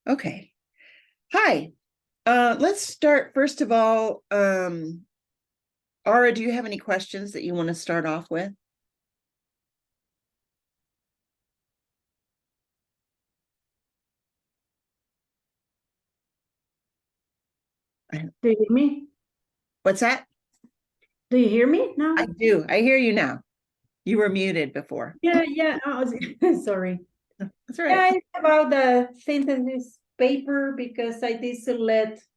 Okay. Hi. Let's start first of all. Ara, do you have any questions that you want to start off with? Do you hear me? What's that? Do you hear me now? I do. I hear you now. You were muted before. Yeah. Sorry. That's all right. Yeah, it's about the synthesis paper because I did select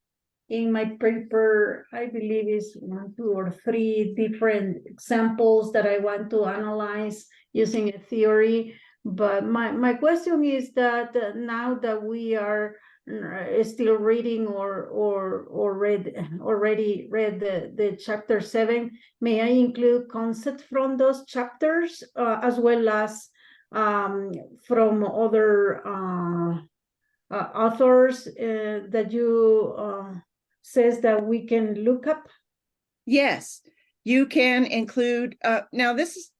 in my paper, I believe is 1, 2, or 3 different examples that I want to analyze using a theory. But my question is that now that we are still reading or read already read the chapter 7, may I include concepts from those chapters as well as from other authors that you says that we can look up? Yes, you can include. Now, this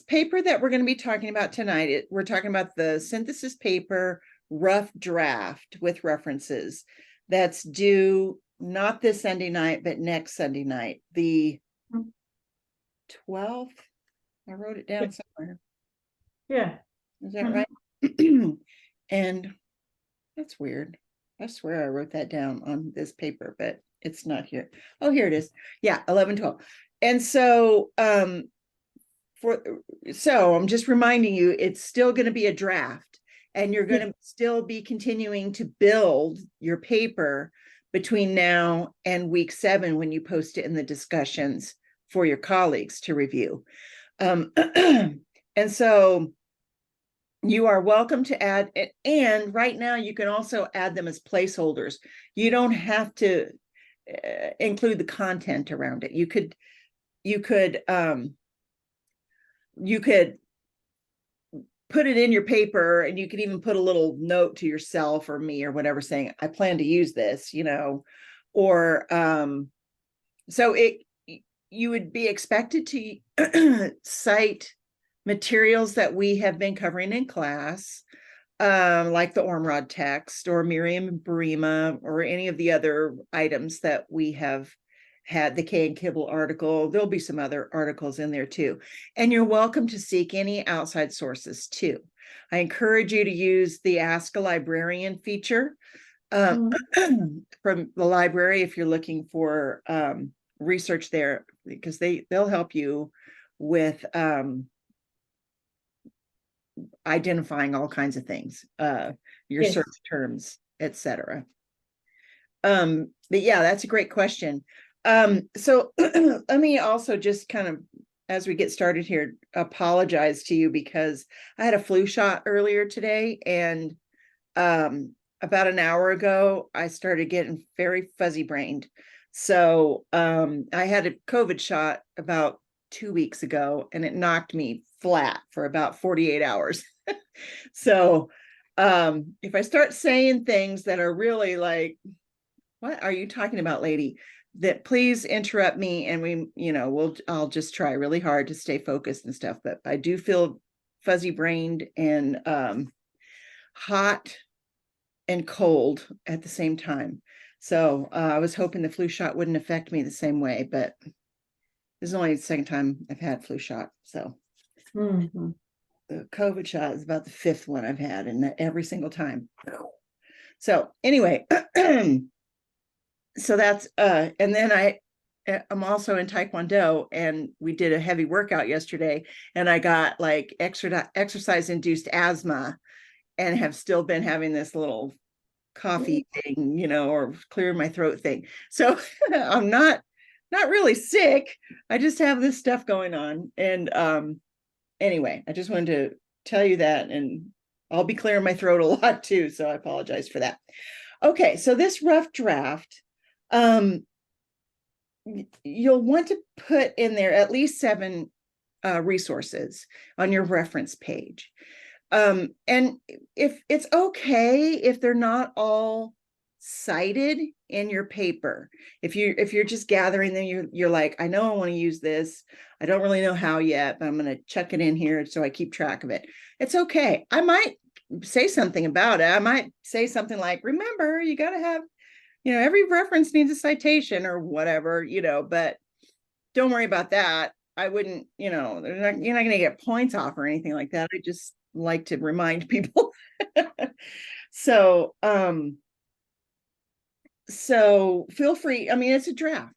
paper that we're going to be talking about tonight. We're talking about the synthesis paper rough draft with references. That's due not this Sunday night, but next Sunday night, the 12th. I wrote it down somewhere. Yeah. Is that right? And that's weird. I swear I wrote that down on this paper, but it's not here. Oh, here it is. Yeah, 11/12. And so I'm just reminding you, it's still going to be a draft, and you're going to still be continuing to build your paper between now and week 7 when you post it in the discussions for your colleagues to review. And so you are welcome to add it, and right now you can also add them as placeholders. You don't have to include the content around it. You could put it in your paper, and you could even put a little note to yourself or me or whatever saying, I plan to use this, or so you would be expected to cite materials that we have been covering in class, like the Ormrod text or Merriam-Brima or any of the other items that we have had, the Kay and Kibble article. There'll be some other articles in there too. And you're welcome to seek any outside sources too. I encourage you to use the Ask a Librarian feature from the library if you're looking for research there, because they'll help you with identifying all kinds of things, your Yes. search terms, etc. But yeah, that's a great question. So let me also just kind of, as we get started here, apologize to you because I had a flu shot earlier today, and about an hour ago I started getting very fuzzy brained. So I had a COVID shot about 2 weeks ago, and it knocked me flat for about 48 hours. So if I start saying things that are really like, what are you talking about, lady? That please interrupt me, and I'll just try really hard to stay focused and stuff. But I do feel fuzzy brained and hot and cold at the same time. So I was hoping the flu shot wouldn't affect me the same way, but this is only the second time I've had flu shot. So the COVID shot is about the 5th one I've had, and every single time. So anyway, so that's and then I'm also in Taekwondo, and we did a heavy workout yesterday, and I got like exercise induced asthma, and have still been having this little coffee thing, or clearing my throat thing. So I'm not really sick. I just have this stuff going on. And anyway, I just wanted to tell you that, and I'll be clearing my throat a lot too, so I apologize for that. Okay, so this rough draft, you'll want to put in there at least 7 resources on your reference page. And if it's okay if they're not all cited in your paper, if you're just gathering them, you're like, I know I want to use this, I don't really know how yet, but I'm going to chuck it in here so I keep track of it. It's okay. I might say something about it. I might say something like, remember, you got to have, every reference needs a citation or whatever, but don't worry about that. I wouldn't, you're not going to get points off or anything like that. I just like to remind people. So, so feel free. I mean, it's a draft.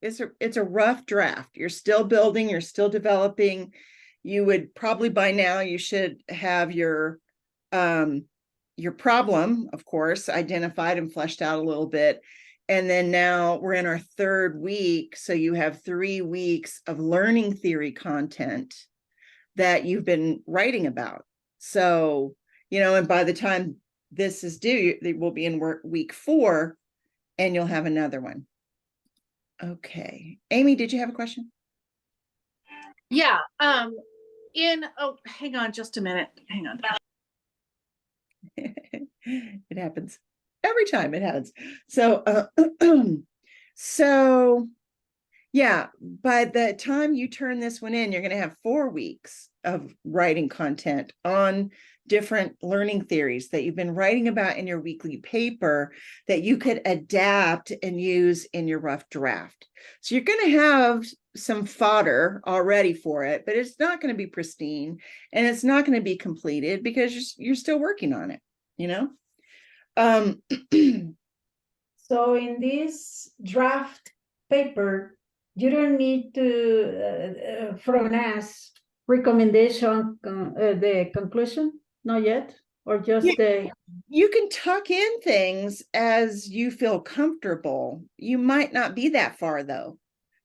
It's a rough draft. You're still building, you're still developing. You would probably by now you should have your problem, of course, identified and fleshed out a little bit. And then now we're in our third week. So you have 3 weeks of learning theory content that you've been writing about. So, and by the time this is due, they will be in week 4 and you'll have another one. Okay. Amy, did you have a question? Yeah. Oh, hang on just a minute. Hang on. It happens every time it happens. So, so yeah, by the time you turn this one in, you're going to have 4 weeks of writing content on different learning theories that you've been writing about in your weekly paper that you could adapt and use in your rough draft. So you're going to have some fodder already for it, but it's not going to be pristine and it's not going to be completed because you're still working on it, So in this draft paper, you don't need to from us recommendation the conclusion, not yet, or just the. You can tuck in things as you feel comfortable. You might not be that far though.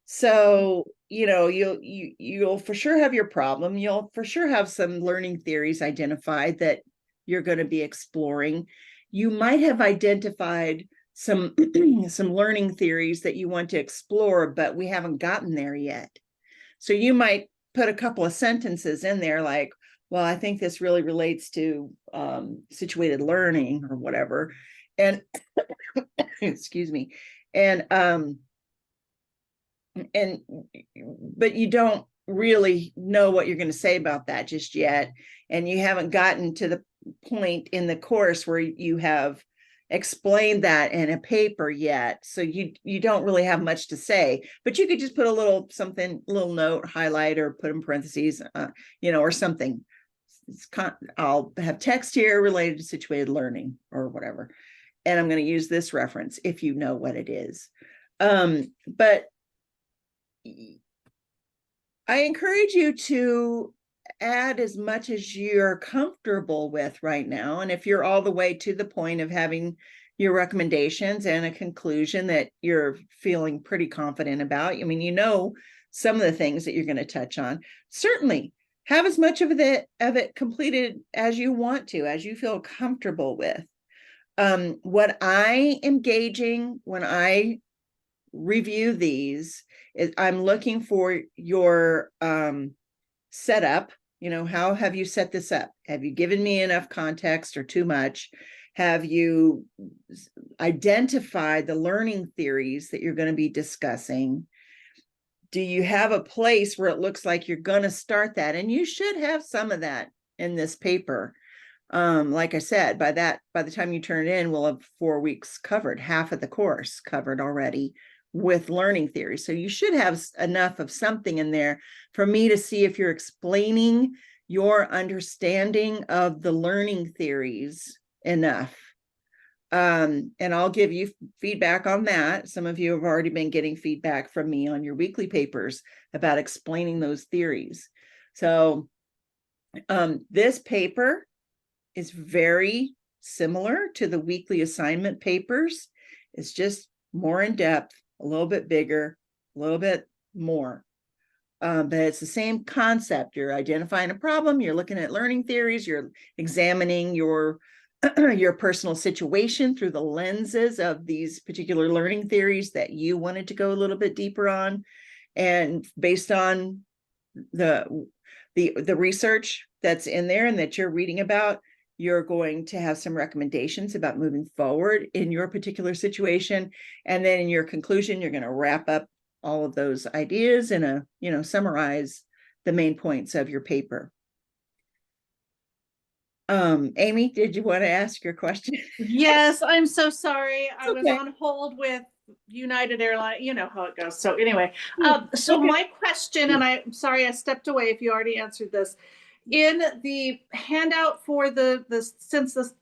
So, you'll for sure have your problem. You'll for sure have some learning theories identified that you're going to be exploring. You might have identified some some learning theories that you want to explore, but we haven't gotten there yet. So you might put a couple of sentences in there like, well, I think this really relates to situated learning or whatever. And excuse me. But you don't really know what you're going to say about that just yet. And you haven't gotten to the point in the course where you have explained that in a paper yet. So you don't really have much to say, but you could just put a little note, highlight, or put in parentheses, or something. I'll have text here related to situated learning or whatever. And I'm going to use this reference if you know what it is. But I encourage you to add as much as you're comfortable with right now. And if you're all the way to the point of having your recommendations and a conclusion that you're feeling pretty confident about, some of the things that you're going to touch on, certainly have as much of it completed as you want to, as you feel comfortable with. What I am gauging when I review these is I'm looking for your setup. How have you set this up? Have you given me enough context or too much? Have you identified the learning theories that you're going to be discussing? Do you have a place where it looks like you're going to start that? And you should have some of that in this paper. Like I said, by the time you turn it in, we'll have 4 weeks covered, half of the course covered already with learning theory. So you should have enough of something in there for me to see if you're explaining your understanding of the learning theories enough. And I'll give you feedback on that. Some of you have already been getting feedback from me on your weekly papers about explaining those theories. So this paper is very similar to the weekly assignment papers. It's just more in depth, a little bit bigger, a little bit more. But it's the same concept. You're identifying a problem, you're looking at learning theories, you're examining your personal situation through the lenses of these particular learning theories that you wanted to go a little bit deeper on. And based on the research that's in there and that you're reading about, you're going to have some recommendations about moving forward in your particular situation. And then in your conclusion, you're going to wrap up all of those ideas and summarize the main points of your paper. Amy, did you want to ask your question? Yes, I'm so sorry. I was Okay. on hold with United Airlines. You know how it goes. So anyway, so Okay. my question, and I'm sorry I stepped away if you already answered this. In the handout for the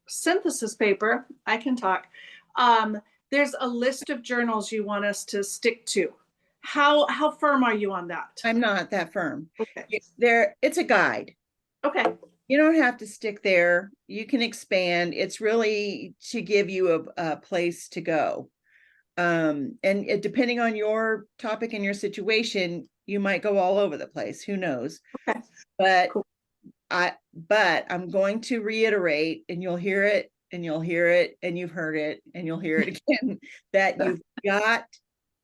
synthesis paper, I can talk. Um, there's a list of journals you want us to stick to. How firm are you on that? I'm not that firm. Okay. It's a guide. Okay. You don't have to stick there. You can expand. It's really to give you a place to go. And depending on your topic and your situation, you might go all over the place. Who knows? Okay. But Cool. I'm going to reiterate, and you'll hear it, and you'll hear it, and you've heard it, and you'll hear it again, that you've got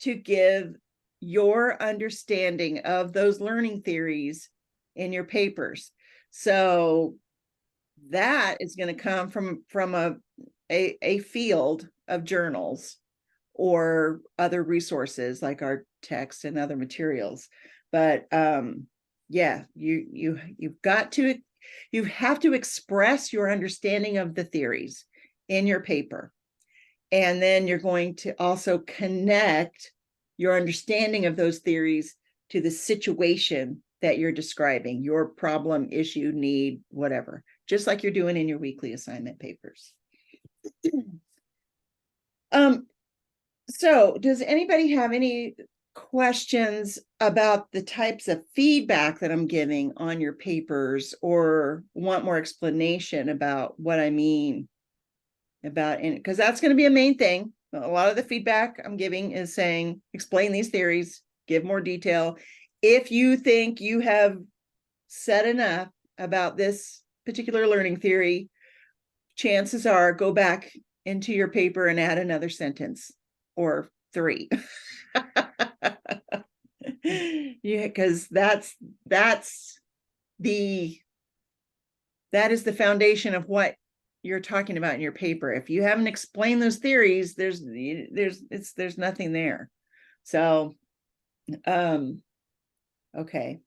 to give your understanding of those learning theories in your papers. So that is going to come from a field of journals or other resources like our text and other materials. But yeah, you have to express your understanding of the theories in your paper. And then you're going to also connect your understanding of those theories to the situation that you're describing, your problem, issue, need, whatever, just like you're doing in your weekly assignment papers. So does anybody have any questions about the types of feedback that I'm giving on your papers, or want more explanation about what I mean about it? Because that's going to be a main thing. A lot of the feedback I'm giving is saying, explain these theories, give more detail. If you think you have said enough about this particular learning theory, chances are go back into your paper and add another sentence or 3. Yeah, because that is the foundation of what you're talking about in your paper. If you haven't explained those theories, there's nothing there. So okay.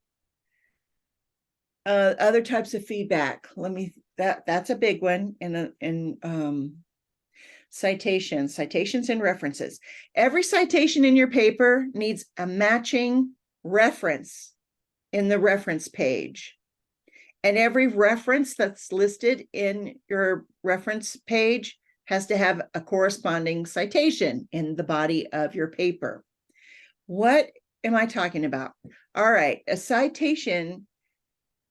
Other types of feedback. That's a big one. And citations and references. Every citation in your paper needs a matching reference in the reference page. And every reference that's listed in your reference page has to have a corresponding citation in the body of your paper. What am I talking about? All right, a citation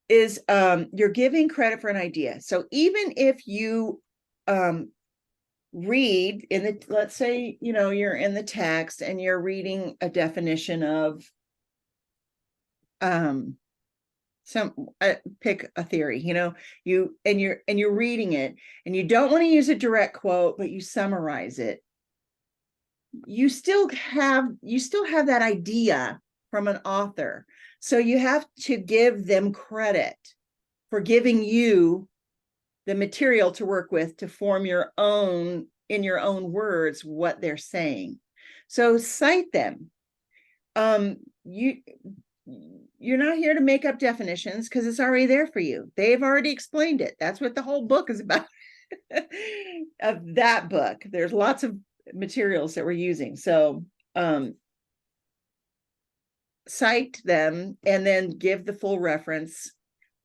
is you're giving credit for an idea. So even if you read in the, let's say, you're in the text and you're reading a definition of pick a theory, you're reading it and you don't want to use a direct quote, but you summarize it. You still have that idea from an author. So you have to give them credit for giving you the material to work with to form your own, in your own words, what they're saying. So cite them. You're not here to make up definitions because it's already there for you. They've already explained it. That's what the whole book is about. Of that book, there's lots of materials that we're using. So cite them and then give the full reference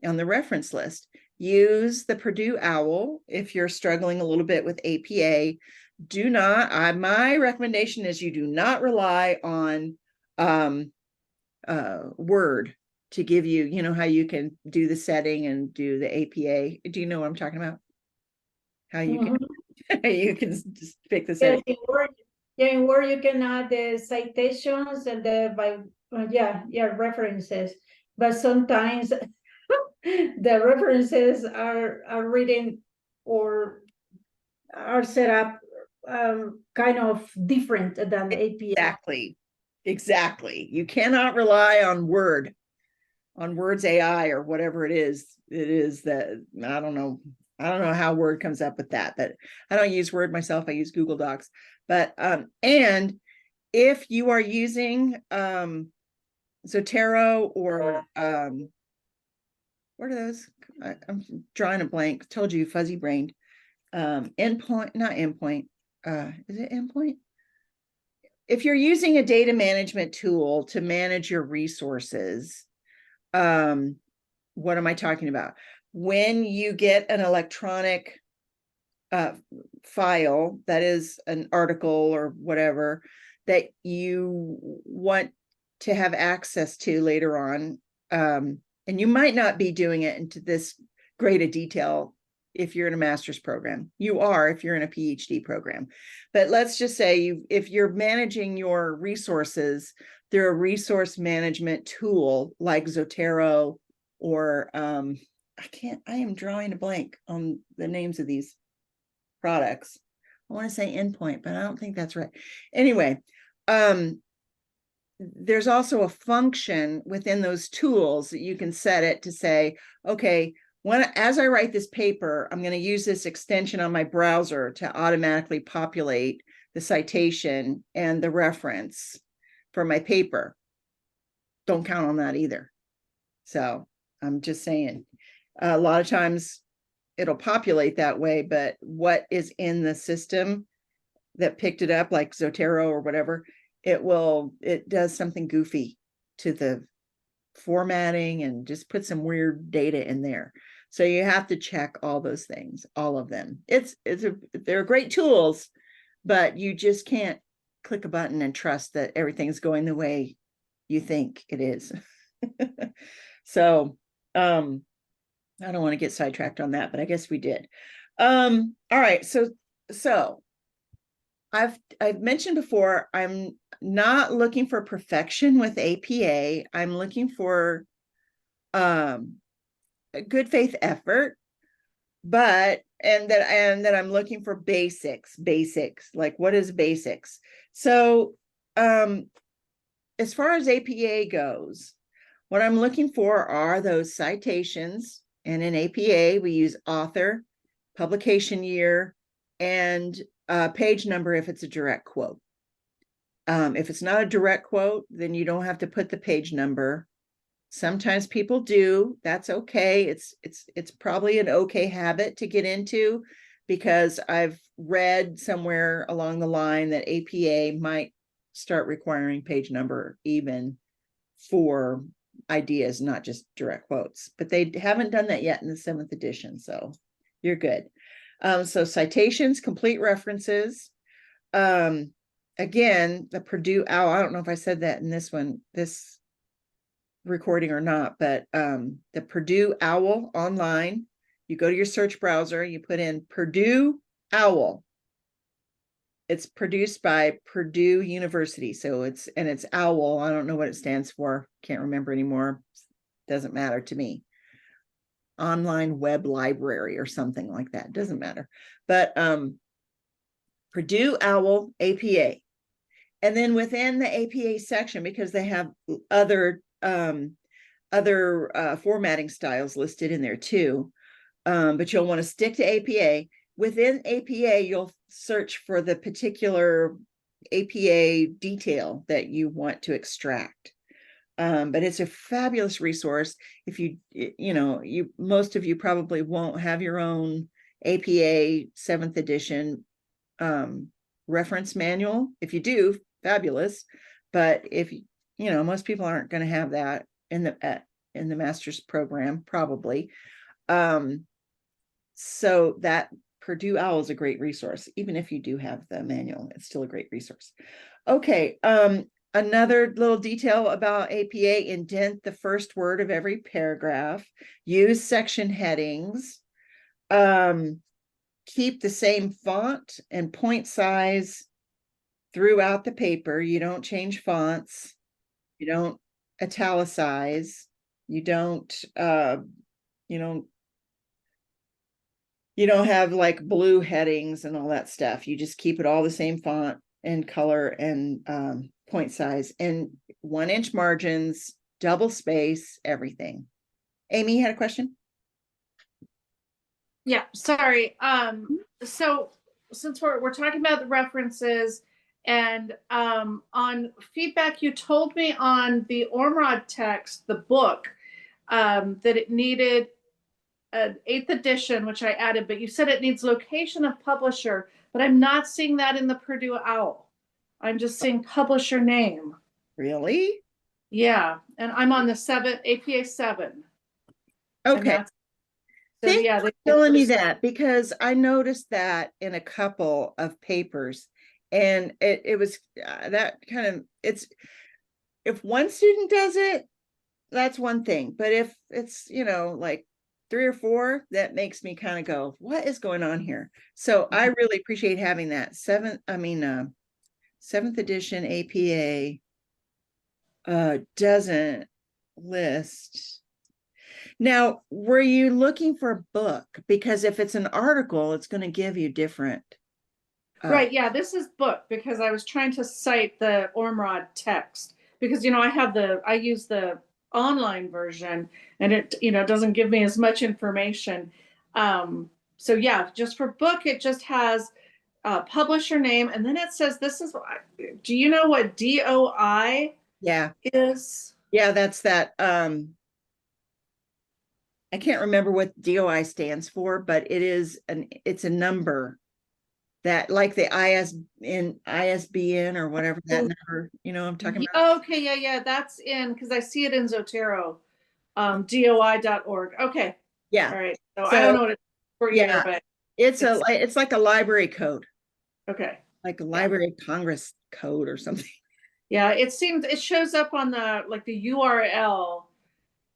on the reference list. Use the Purdue OWL if you're struggling a little bit with APA. My recommendation is you do not rely on Word to give you, how you can do the setting and do the APA. Do you know what I'm talking about? How you can you can just pick the setting. In Word you can add the citations and the references, but sometimes the references are written or are set up kind of different than the APA. Exactly. You cannot rely on Word's AI or whatever it is that, I don't know how Word comes up with that, but I don't use Word myself. I use Google Docs. But and if you are using Zotero or what are those? I'm drawing a blank, told you fuzzy brained. Endpoint, not endpoint, is it endpoint? If you're using a data management tool to manage your resources, what am I talking about? When you get an electronic file that is an article or whatever that you want to have access to later on, and you might not be doing it into this great a detail if you're in a master's program. You are if you're in a PhD program. But let's just say if you're managing your resources through a resource management tool like Zotero or I am drawing a blank on the names of these products. I want to say Endpoint, but I don't think that's right. Anyway, there's also a function within those tools that you can set it to say, okay, as I write this paper, I'm going to use this extension on my browser to automatically populate the citation and the reference for my paper. Don't count on that either. So I'm just saying, a lot of times it'll populate that way, but what is in the system that picked it up, like Zotero or whatever, it does something goofy to the formatting and just put some weird data in there. So you have to check all those things, all of them. They're great tools, but you just can't click a button and trust that everything's going the way you think it is. So, I don't want to get sidetracked on that, but I guess we did. All right. So I've mentioned before, I'm not looking for perfection with APA. I'm looking for a good faith effort, but and that I'm looking for basics, like what is basics? So as far as APA goes, what I'm looking for are those citations. And in APA, we use author, publication year, and page number if it's a direct quote. If it's not a direct quote, then you don't have to put the page number. Sometimes people do. That's okay. It's probably an okay habit to get into, because I've read somewhere along the line that APA might start requiring page number even for ideas, not just direct quotes, but they haven't done that yet in the 7th edition. So you're good. So citations, complete references. Again, the Purdue OWL, I don't know if I said that in this recording or not, but the Purdue OWL online, you go to your search browser, you put in Purdue OWL. It's produced by Purdue University. So it's OWL. I don't know what it stands for. Can't remember anymore. Doesn't matter to me. Online web library or something like that. Doesn't matter. But Purdue OWL APA. And then within the APA section, because they have other formatting styles listed in there too, but you'll want to stick to APA. Within APA, you'll search for the particular APA detail that you want to extract. But it's a fabulous resource. If most of you probably won't have your own APA 7th edition reference manual. If you do, fabulous. But if most people aren't going to have that in the master's program, probably. So that Purdue OWL is a great resource. Even if you do have the manual, it's still a great resource. Okay. Another little detail about APA: indent the first word of every paragraph, use section headings, keep the same font and point size throughout the paper. You don't change fonts. You don't italicize. You don't have like blue headings and all that stuff. You just keep it all the same font and color and point size, and 1-inch margins, double space, everything. Amy, you had a question? Yeah, sorry. So since we're talking about the references and on feedback you told me on the Ormrod text, the book, that it needed an 8th edition, which I added, but you said it needs location of publisher, but I'm not seeing that in the Purdue OWL. I'm just seeing publisher name. Really? Yeah, and I'm on the APA 7. And Okay. that's- So Thank yeah, you for telling me that, because I noticed that in a couple of papers, and it was that kind of, it's, if one student does it, that's one thing, but if it's, you know, like 3 or 4, that makes me kind of go, what is going on here? So I really appreciate having that 7th edition APA doesn't list. Now, were you looking for a book? Because if it's an article, it's going to give you different. Right, yeah, this is book because I was trying to cite the Ormrod text because, you know, I use the online version and it, you know, doesn't give me as much information. So yeah, just for book, it just has publisher name, and then it says this is, do you know what DOI Yeah. is? Yeah, that's that. I can't remember what DOI stands for, but it's a number that, like the ISBN or whatever that number, you know, I'm talking about. Okay, yeah, that's in, because I see it in Zotero, DOI.org. Okay, all Yeah. right. So I So, don't know what it's for yeah, either, but it's like a library code, okay. like a Library of Congress code or something. Yeah, it shows up on the like the URL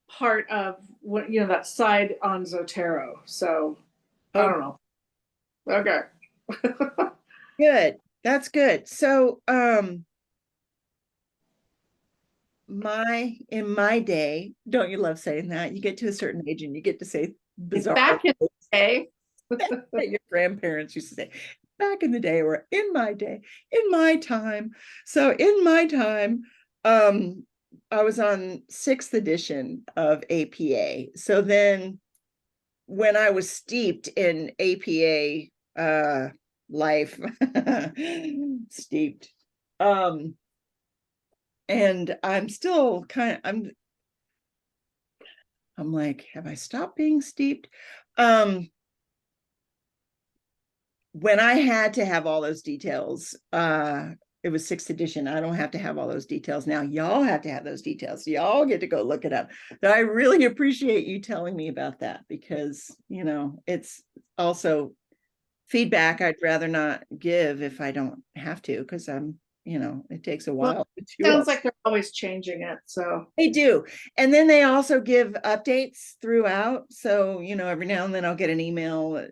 part of what, you know, that side on Zotero. So I don't know. Okay. Good. That's good. So, in my day, don't you love saying that? You get to a certain age and you get to say bizarre Back in the day. that your grandparents used to say, back in the day, or in my day, in my time. So in my time, I was on 6th edition of APA. So then when I was steeped in APA life, steeped, and I'm still I'm like, have I stopped being steeped? When I had to have all those details, it was 6th edition. I don't have to have all those details now. Y'all have to have those details. Y'all get to go look it up. But I really appreciate you telling me about that, because, you know, it's also feedback I'd rather not give if I don't have to, because you know, it takes a while to do all. Sounds like they're always changing it. So They do. And then they also give updates throughout. So, you know, every now and then I'll get an email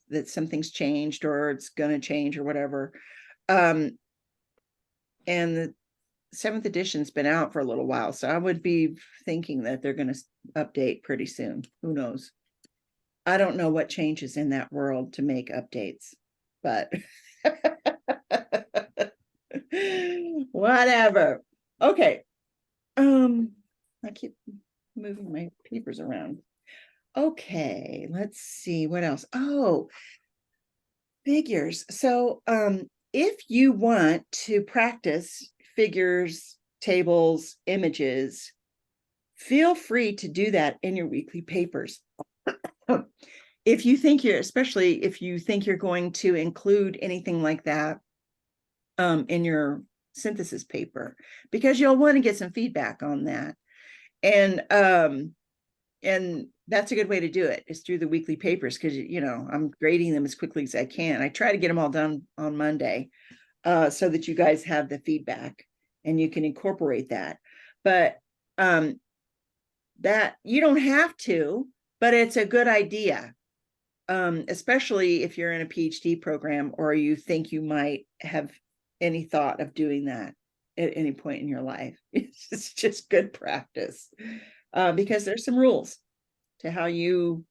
that something's changed or it's going to change or whatever. And the 7th edition's been out for a little while. So I would be thinking that they're going to update pretty soon. Who knows? I don't know what changes in that world to make updates, but whatever. Okay. I keep moving my papers around. Okay, let's see what else. Oh, figures. So, if you want to practice figures, tables, images, feel free to do that in your weekly papers. If you think especially if you think you're going to include anything like that in your synthesis paper, because you'll want to get some feedback on that. And that's a good way to do it, is through the weekly papers, because, you know, I'm grading them as quickly as I can. I try to get them all done on Monday, so that you guys have the feedback and you can incorporate that. But that you don't have to, but it's a good idea, especially if you're in a PhD program or you think you might have any thought of doing that at any point in your life. It's just good practice, because there's some rules to how you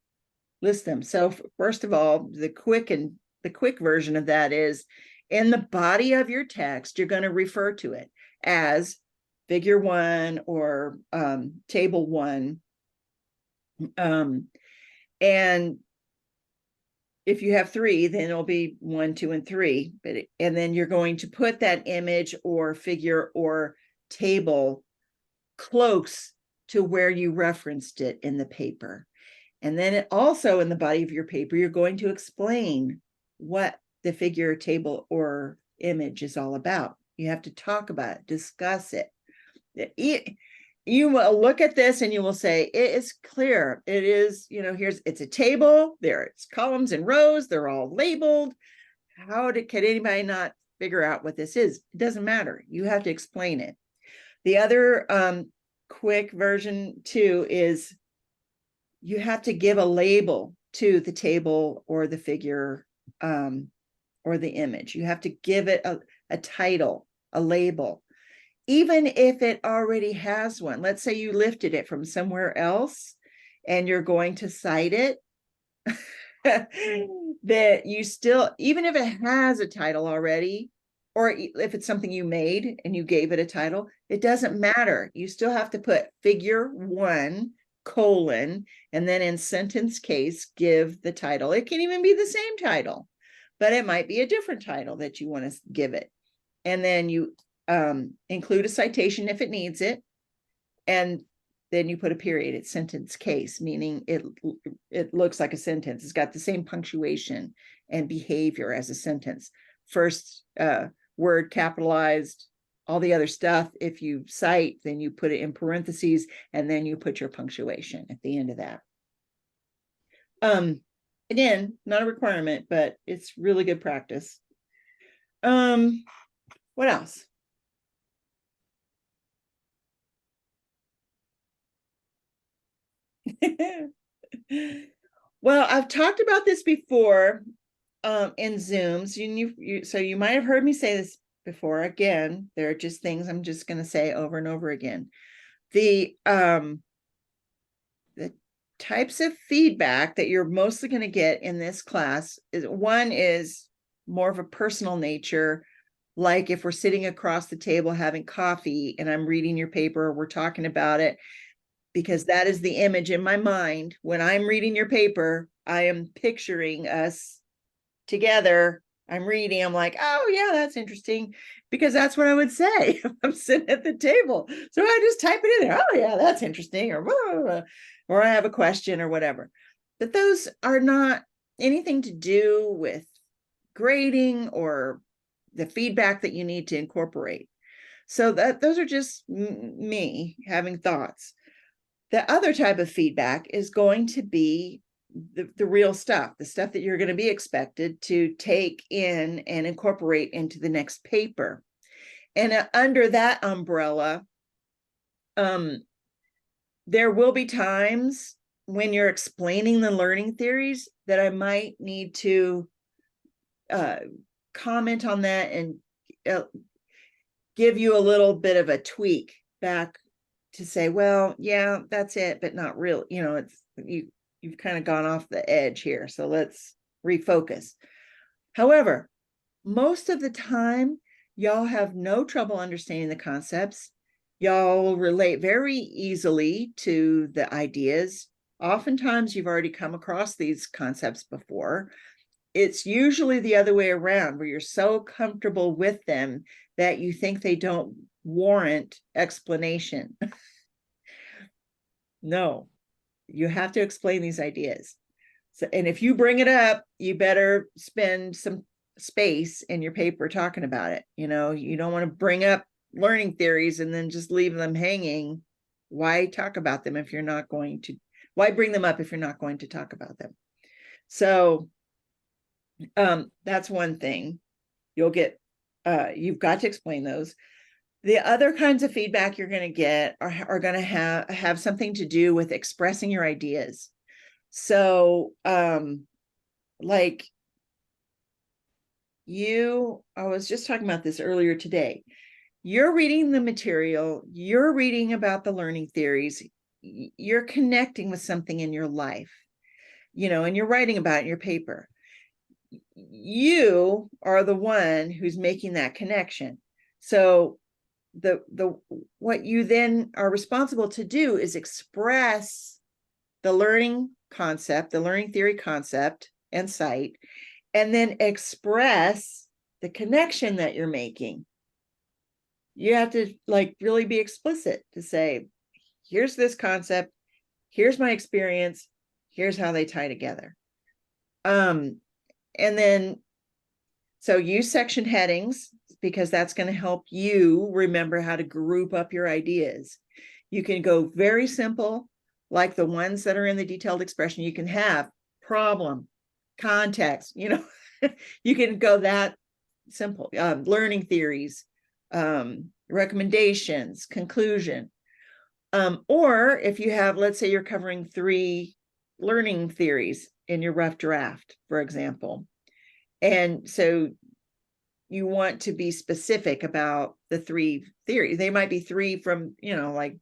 list them. So first of all, the quick version of that is, in the body of your text, you're going to refer to it as figure 1 or table 1. And if you have 3, then it'll be 1, 2, and 3. And then you're going to put that image or figure or table close to where you referenced it in the paper. And then it also in the body of your paper, you're going to explain what the figure, table, or image is all about. You have to talk about it, discuss it. You will look at this and you will say, it is clear. It is, it's a table, there it's columns and rows, they're all labeled. Can anybody not figure out what this is? It doesn't matter. You have to explain it. The other quick version too is you have to give a label to the table or the figure or the image. You have to give it a title, a label, even if it already has one. Let's say you lifted it from somewhere else and you're going to cite it, that you still, even if it has a title already, or if it's something you made and you gave it a title, it doesn't matter. You still have to put figure 1, and then in sentence case, give the title. It can even be the same title, but it might be a different title that you want to give it. And then you include a citation if it needs it. And then you put a period. It's sentence case, meaning it looks like a sentence. It's got the same punctuation and behavior as a sentence. First word capitalized, all the other stuff. If you cite, then you put it in parentheses, and then you put your punctuation at the end of that. Again, not a requirement, but it's really good practice. What else? Well, I've talked about this before in Zooms. So you might have heard me say this before. Again, there are just things I'm just going to say over and over again. The types of feedback that you're mostly going to get in this class is more of a personal nature. Like if we're sitting across the table having coffee and I'm reading your paper, we're talking about it, because that is the image in my mind. When I'm reading your paper, I am picturing us together. I'm reading, I'm like, oh yeah, that's interesting, because that's what I would say if I'm sitting at the table. So I just type it in there. Oh yeah, that's interesting, or I have a question or whatever. But those are not anything to do with grading or the feedback that you need to incorporate. So those are just me having thoughts. The other type of feedback is going to be the real stuff, the stuff that you're going to be expected to take in and incorporate into the next paper. And under that umbrella, there will be times when you're explaining the learning theories that I might need to comment on that and give you a little bit of a tweak back to say, well, yeah, that's it, but not real. You've kind of gone off the edge here, so let's refocus. However, most of the time, y'all have no trouble understanding the concepts. Y'all relate very easily to the ideas. Oftentimes, you've already come across these concepts before. It's usually the other way around, where you're so comfortable with them that you think they don't warrant explanation. No, you have to explain these ideas. So, and if you bring it up, you better spend some space in your paper talking about it. You don't want to bring up learning theories and then just leave them hanging. Why talk about them if you're not going to? Why bring them up if you're not going to talk about them? So that's one thing. You've got to explain those. The other kinds of feedback you're going to get are going to have something to do with expressing your ideas. So like I was just talking about this earlier today. You're reading the material, you're reading about the learning theories, you're connecting with something in your life, and you're writing about it in your paper. You are the one who's making that connection. So what you then are responsible to do is express the learning concept, the learning theory concept and cite, and then express the connection that you're making. You have to really be explicit to say, here's this concept, here's my experience, here's how they tie together. And then, so use section headings, because that's going to help you remember how to group up your ideas. You can go very simple, like the ones that are in the detailed expression. You can have problem, context, you can go that simple. Learning theories, recommendations, conclusion. Or if you have, let's say you're covering 3 learning theories in your rough draft, for example. And so you want to be specific about the 3 theories. They might be 3 from, like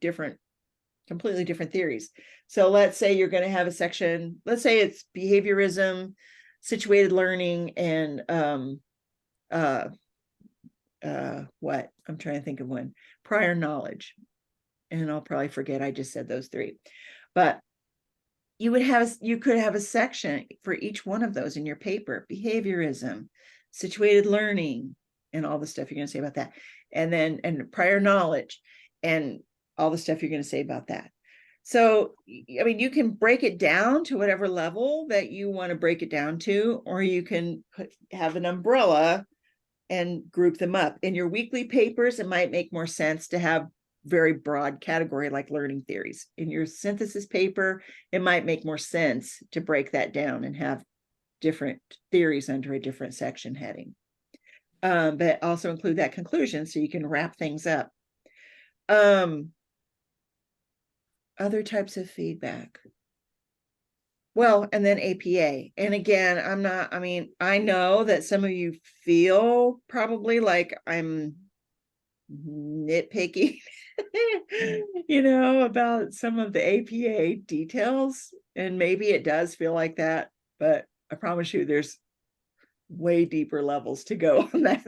completely different theories. So let's say you're going to have a section, let's say it's behaviorism, situated learning, and what? I'm trying to think of one. Prior knowledge. And I'll probably forget I just said those 3. But you could have a section for each one of those in your paper: behaviorism, situated learning, and all the stuff you're going to say about that. And prior knowledge, and all the stuff you're going to say about that. So, I mean, you can break it down to whatever level that you want to break it down to, or you can have an umbrella and group them up. In your weekly papers, it might make more sense to have very broad category like learning theories. In your synthesis paper, it might make more sense to break that down and have different theories under a different section heading. But also include that conclusion so you can wrap things up. Other types of feedback. Well, and then APA. And again, I know that some of you feel probably like I'm nitpicky, about some of the APA details. And maybe it does feel like that, but I promise you there's way deeper levels to go on that.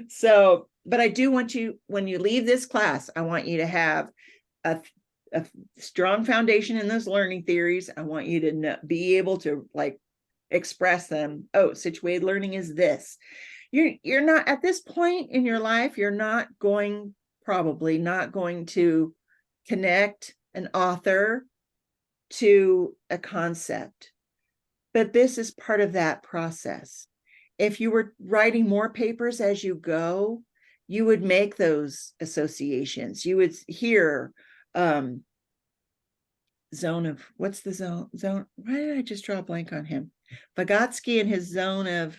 So, but I do want you, when you leave this class, I want you to have a strong foundation in those learning theories. I want you to be able to express them. Oh, situated learning is this. You're not at this point in your life, you're probably not going to connect an author to a concept, but this is part of that process. If you were writing more papers as you go, you would make those associations. You would hear what's the zone? Why did I just draw a blank on him? Vygotsky and his zone of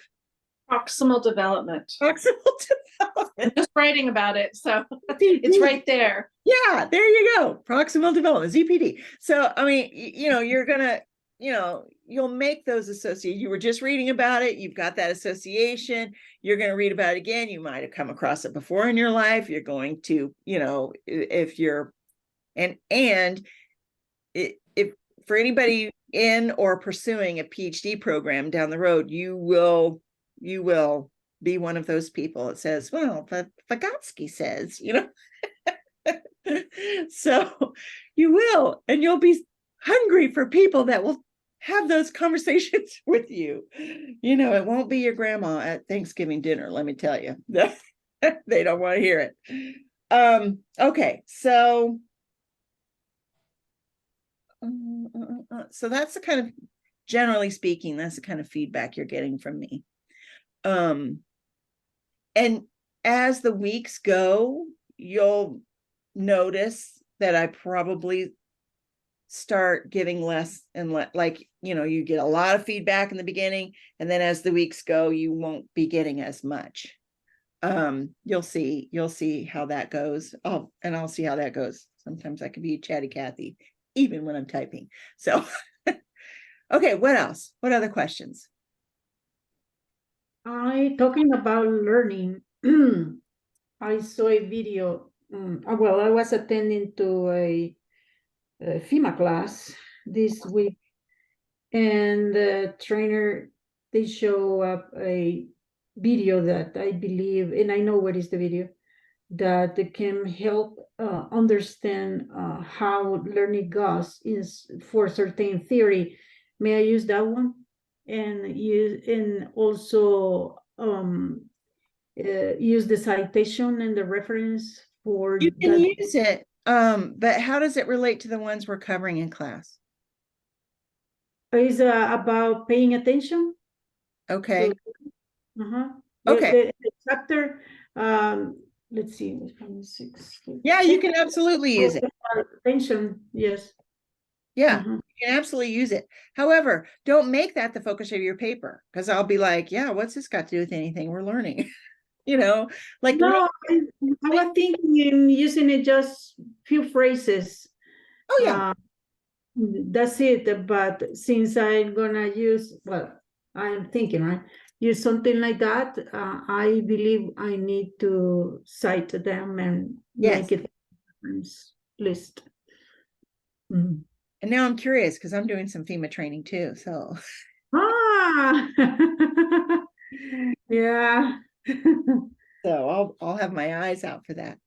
Proximal development. Proximal development. I'm just writing about it, so it's right there. Yeah, there you go. Proximal development, ZPD. So, I mean, you're gonna, you'll make those associations. You were just reading about it. You've got that association. You're going to read about it again. You might have come across it before in your life. You're going to, if you're, if for anybody in or pursuing a PhD program down the road, you will be one of those people that says, well, Vygotsky says, so you will, and you'll be hungry for people that will have those conversations with you. It won't be your grandma at Thanksgiving dinner, let me tell you. They don't want to hear it. Okay, so that's the kind of, generally speaking, that's the kind of feedback you're getting from me. And as the weeks go, you'll notice that I probably start giving less and less, you get a lot of feedback in the beginning, and then as the weeks go, you won't be getting as much. You'll see how that goes. Oh, and I'll see how that goes. Sometimes I can be chatty Cathy, even when I'm typing. So, okay, what else? What other questions? Talking about learning, I saw a video. Well, I was attending to a FEMA class this week, and the trainer, they show up a video that I believe, and I know what is the video, that can help understand how learning goes is for certain theory. May I use that one? And also use the citation and the reference for You can that. use it, but how does it relate to the ones we're covering in class? is about paying attention. Okay, Uh-huh. Okay. The chapter, let's see, 6. yeah, you can absolutely use it. Attention, yes. Yeah, Mhm. you can absolutely use it. However, don't make that the focus of your paper, because I'll be like, yeah, what's this got to do with anything we're learning? You know, like, No, I was thinking in using it just few phrases. oh yeah, That's it. But since I'm gonna use, well, I'm thinking, right, use something like that, I believe I need to cite them and yes. make it reference list. Mhm. And now I'm curious because I'm doing some FEMA training too. So Ah, yeah. I'll have my eyes out for that.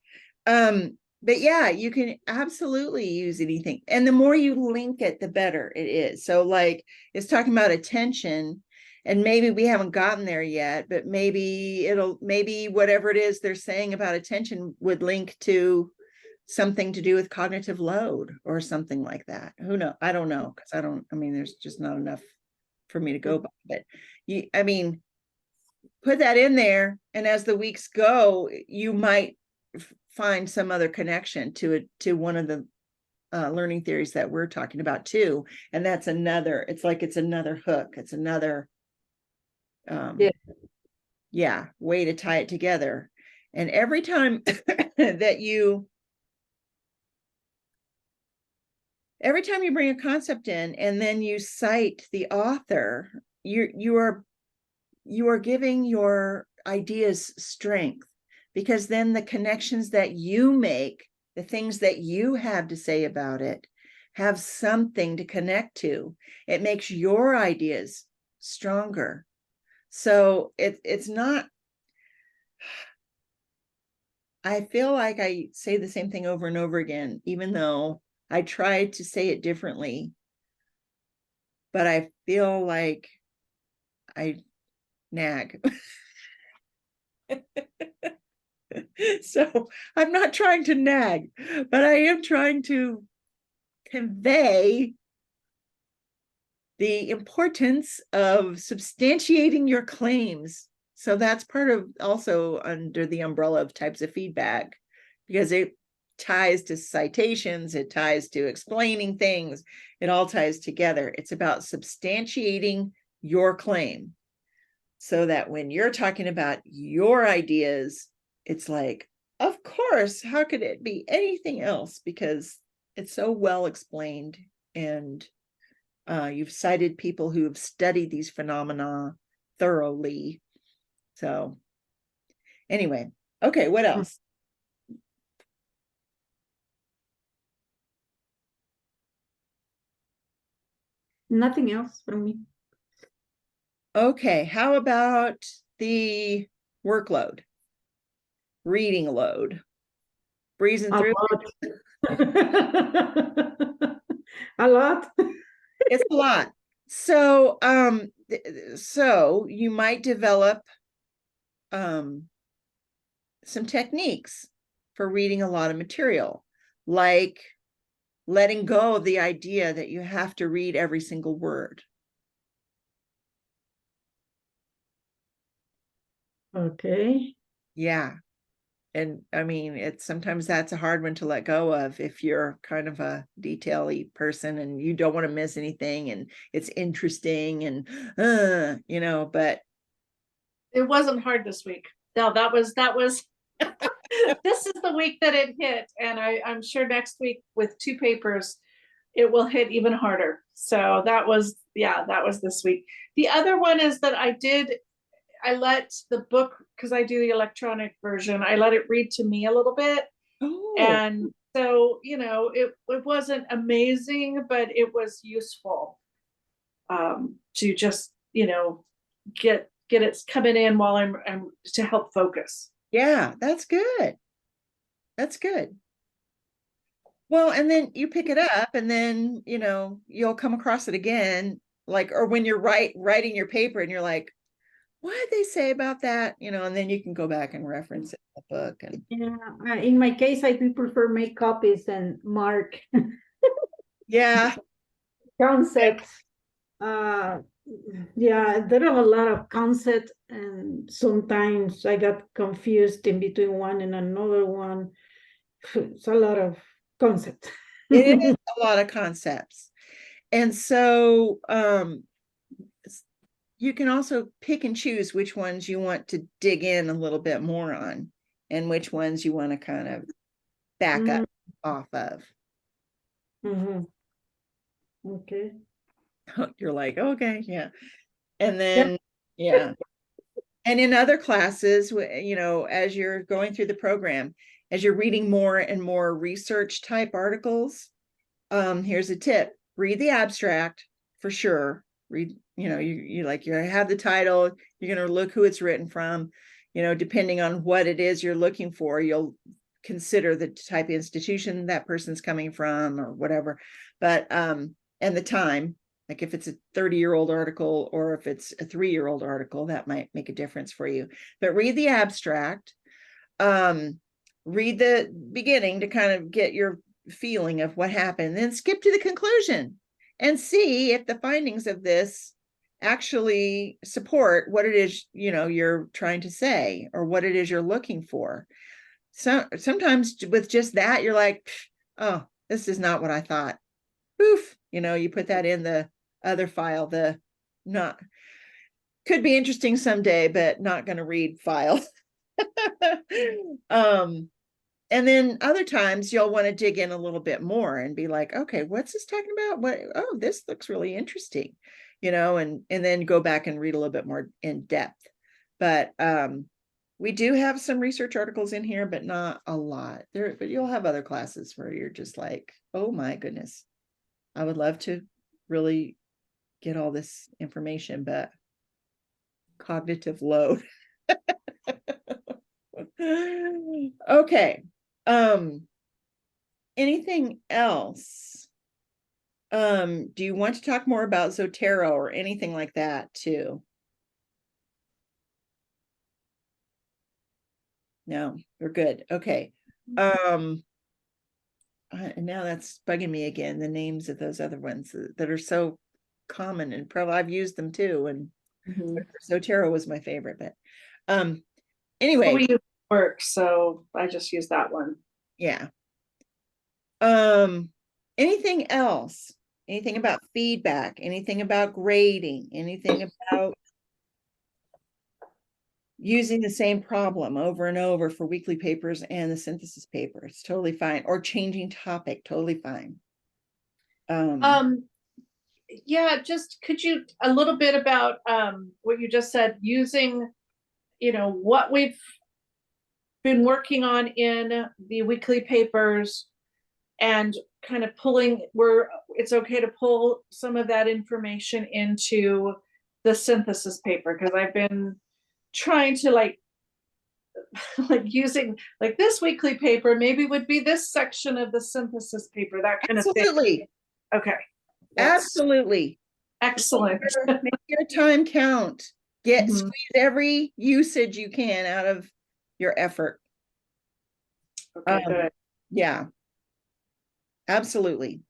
But yeah, you can absolutely use anything. And the more you link it, the better it is. So like it's talking about attention, and maybe we haven't gotten there yet, but maybe whatever it is they're saying about attention would link to something to do with cognitive load or something like that. Who knows? I don't know, because I mean, there's just not enough for me to go by. But I mean, put that in there, and as the weeks go, you might find some other connection to one of the learning theories that we're talking about too. And that's another, it's like it's another hook, it's another way to tie it together. And every time that you bring a concept in and then you cite the author, you are giving your ideas strength, because then the connections that you make, the things that you have to say about it, have something to connect to. It makes your ideas stronger. So it's not, I feel like I say the same thing over and over again, even though I try to say it differently, but I feel like I nag. So I'm not trying to nag, but I am trying to convey the importance of substantiating your claims. So that's part of also under the umbrella of types of feedback, because it ties to citations, it ties to explaining things, it all ties together. It's about substantiating your claim, so that when you're talking about your ideas, it's like, of course, how could it be anything else? Because it's so well explained, and you've cited people who have studied these phenomena thoroughly. So anyway, okay, what else? Nothing else from me. Okay, how about the workload, reading load, breezing through? A lot. It's a lot. So so you might develop some techniques for reading a lot of material, like letting go of the idea that you have to read every single word. Okay. Yeah. And I mean, it's sometimes that's a hard one to let go of if you're kind of a detail-y person and you don't want to miss anything and it's interesting and but It wasn't hard this week. No, that was this is the week that it hit. And I'm sure next week with 2 papers, it will hit even harder. So that was this week. The other one is that I let the book, because I do the electronic version, I let it read to me a little bit. And so, it wasn't amazing, but it was useful to just, get it coming in while I'm to help focus. Yeah, that's good. That's good. Well, and then you pick it up and then, you'll come across it again, like, or when you're writing your paper and you're like, what did they say about that? And then you can go back and reference it in the book. And Yeah, in my case, I do prefer make copies and mark yeah, concepts. Uh, yeah, there are a lot of concepts, and sometimes I got confused in between one and another one. It's a lot of concept. It is a lot of concepts. And so you can also pick and choose which ones you want to dig in a little bit more on and which ones you want to kind of back up off of. Mhm. Okay. You're like, okay, yeah. And then, yeah. And in other classes, you know, as you're going through the program, as you're reading more and more research type articles, here's a tip: read the abstract for sure. Read, you know, you like, you have the title, you're going to look who it's written from, you know, depending on what it is you're looking for, you'll consider the type of institution that person's coming from or whatever. But and the time, like if it's a 30-year-old article or if it's a 3-year-old article, that might make a difference for you. But read the abstract, read the beginning to kind of get your feeling of what happened, then skip to the conclusion and see if the findings of this actually support what it is, you know, you're trying to say or what it is you're looking for. So sometimes with just that, you're like, oh, this is not what I thought. Poof, you know, you put that in the other file, the not, could be interesting someday, but not going to read file. And then other times you'll want to dig in a little bit more and be like, okay, what's this talking about? What, oh, this looks really interesting, you know, and then go back and read a little bit more in depth. But we do have some research articles in here, but not a lot there. But you'll have other classes where you're just like, oh my goodness, I would love to really get all this information, but cognitive load. Okay. Anything else? Do you want to talk more about Zotero or anything like that too? No, we're good. Okay. And now that's bugging me again, the names of those other ones that are so common, and probably I've used them too. And Zotero was my favorite, but anyway, We use work, so I just use that one. yeah. Anything else? Anything about feedback? Anything about grading? Anything about using the same problem over and over for weekly papers and the synthesis paper? It's totally fine. Or changing topic, totally fine. Yeah, just could you a little bit about what you just said, using, you know, what we've been working on in the weekly papers and kind of pulling where it's okay to pull some of that information into the synthesis paper, because I've been trying to like using like this weekly paper maybe would be this section of the synthesis paper, that kind of thing. Absolutely. Okay. That's Absolutely. excellent. Make your time count. Mhm. Squeeze every usage you can out of your effort. Okay, good. Yeah. Absolutely.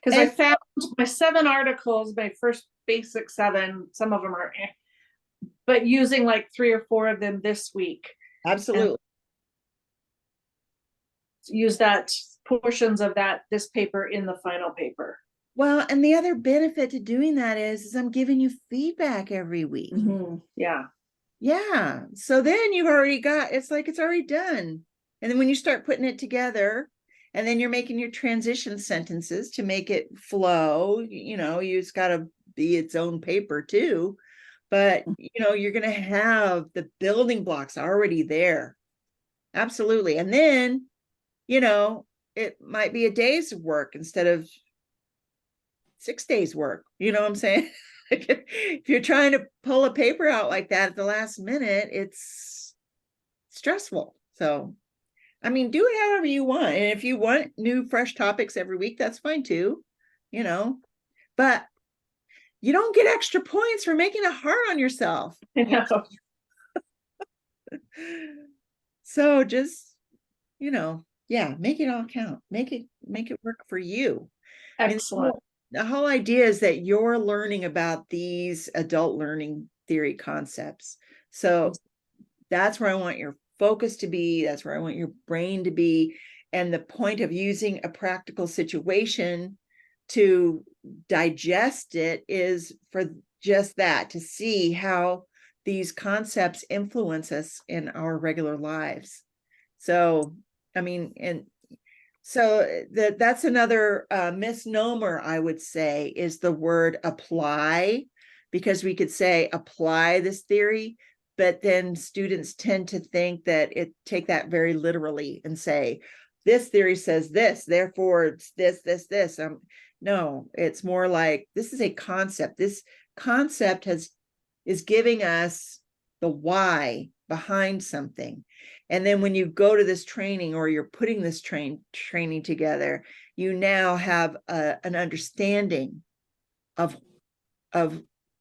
Because I found my 7 articles, my first basic 7, some of them are, but using like 3 or 4 of them this week. Absolutely. Use that portions of this paper in the final paper. Well, and the other benefit to doing that is I'm giving you feedback every week. Yeah. Yeah. So then you've already got, it's like it's already done. And then when you start putting it together, and then you're making your transition sentences to make it flow, you know, it's got to be its own paper too. But, you know, you're going to have the building blocks already there. Absolutely. And then, you know, it might be a day's work instead of 6 days work. You know what I'm saying? If you're trying to pull a paper out like that at the last minute, it's stressful. So, I mean, do it however you want. And if you want new, fresh topics every week, that's fine too, you know, but you don't get extra points for making it hard on yourself. I know. So just, you know, yeah, make it all count. Make it work for you. Excellent. the whole idea is that you're learning about these adult learning theory concepts. So that's where I want your focus to be. That's where I want your brain to be. And the point of using a practical situation to digest it is for just that, to see how these concepts influence us in our regular lives. So, I mean, and so that's another misnomer, I would say, is the word apply, because we could say apply this theory, but then students tend to think that take that very literally and say, this theory says this, therefore it's this. No, it's more like, this is a concept. This concept is giving us the why behind something. And then when you go to this training, or you're putting this training together, you now have an understanding of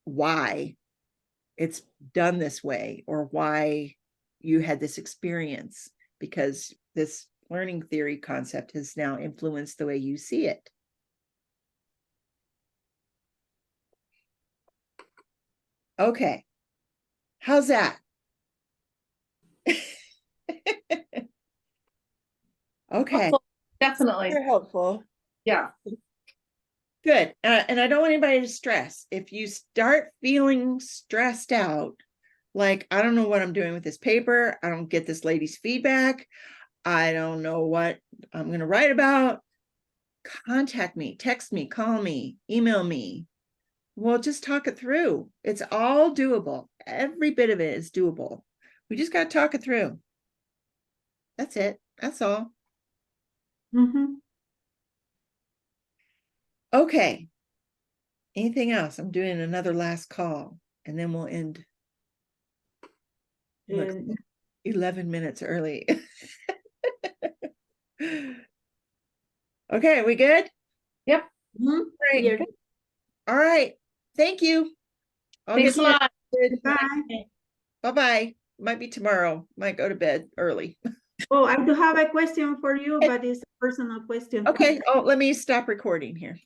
why it's done this way, or why you had this experience, because this learning theory concept has now influenced the way you see it. Okay, how's that? Okay, Helpful, definitely. very helpful. Yeah. Good. And I don't want anybody to stress. If you start feeling stressed out, like, I don't know what I'm doing with this paper, I don't get this lady's feedback, I don't know what I'm going to write about, contact me, text me, call me, email me. We'll just talk it through. It's all doable. Every bit of it is doable. We just got to talk it through. That's it. That's all. Mhm. Okay. Anything else? I'm doing another last call, and then we'll end. Look, And 11 minutes early. Okay, we good? Yep. mhm, Great. here. All right. Thank you. I'll Thanks a get lot. started. Bye. Bye-bye. Might be tomorrow. Might go to bed early. Oh, I do have a question for you, but it's a personal question. Okay. Oh, let me stop recording here.